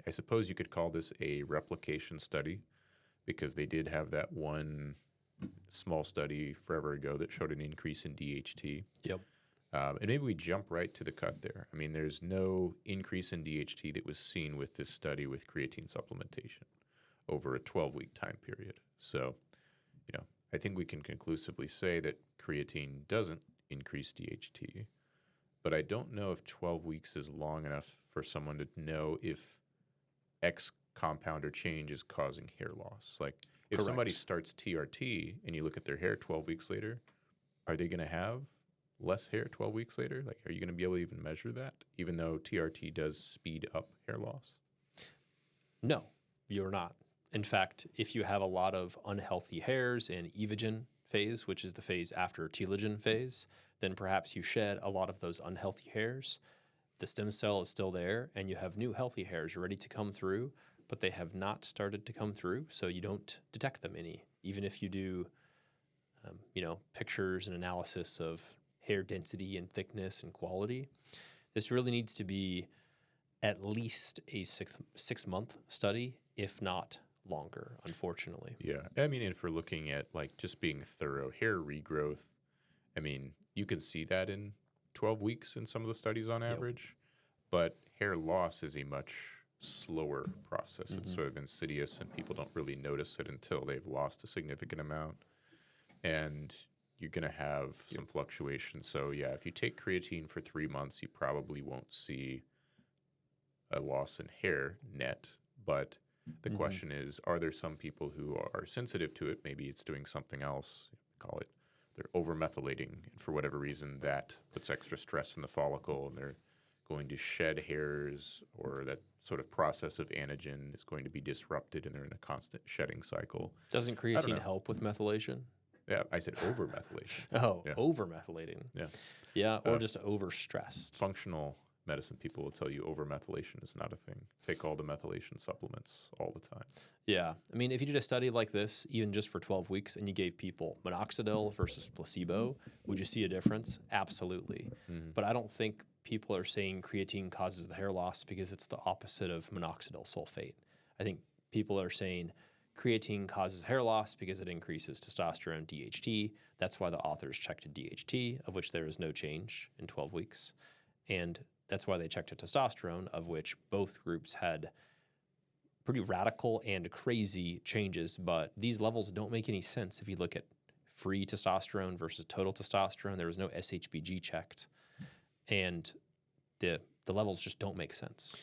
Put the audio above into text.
I suppose you could call this a replication study because they did have that one small study forever ago that showed an increase in DHT. Yep. And maybe we jump right to the cut there. I mean, there's no increase in DHT that was seen with this study with creatine supplementation over a 12-week time period. So, I think we can conclusively say that creatine doesn't increase DHT, but I don't know if 12 weeks is long enough for someone to know if X compound or change is causing hair loss. Like if Correct. somebody starts TRT and you look at their hair 12 weeks later, are they going to have less hair 12 weeks later? Like, are you going to be able to even measure that, even though TRT does speed up hair loss? No, you're not. In fact, if you have a lot of unhealthy hairs in evogen phase, which is the phase after telogen phase, then perhaps you shed a lot of those unhealthy hairs. The stem cell is still there, and you have new healthy hairs ready to come through, but they have not started to come through, so you don't detect them any. Even if you do, pictures and analysis of hair density and thickness and quality, this really needs to be at least a six-month study, if not longer, unfortunately. Yeah. I mean, if we're looking at like just being thorough hair regrowth, I mean, you can see that in 12 weeks in some of the studies on average, but hair loss is a much slower process. It's sort of insidious and people don't really notice it until they've lost a significant amount. And you're going to have some fluctuation. So yeah, if you take creatine for 3 months, you probably won't see a loss in hair net, but the question is, are there some people who are sensitive to it? Maybe it's doing something else. Call it they're over-methylating. And for whatever reason, that puts extra stress in the follicle, and they're going to shed hairs, or that sort of process of anagen is going to be disrupted, and they're in a constant shedding cycle. Doesn't creatine help with methylation? Yeah, I said over-methylation. Oh, yeah. Over-methylating. Yeah. Yeah, or just over-stressed. Functional medicine people will tell you over-methylation is not a thing. Take all the methylation supplements all the time. Yeah. I mean, if you did a study like this, even just for 12 weeks, and you gave people minoxidil versus placebo, would you see a difference? Absolutely. But I don't think people are saying creatine causes the hair loss because it's the opposite of minoxidil sulfate. I think people are saying creatine causes hair loss because it increases testosterone DHT. That's why the authors checked a DHT, of which there is no change in 12 weeks. And that's why they checked a testosterone, of which both groups had pretty radical and crazy changes. But these levels don't make any sense if you look at free testosterone versus total testosterone. There was no SHBG checked. And the levels just don't make sense.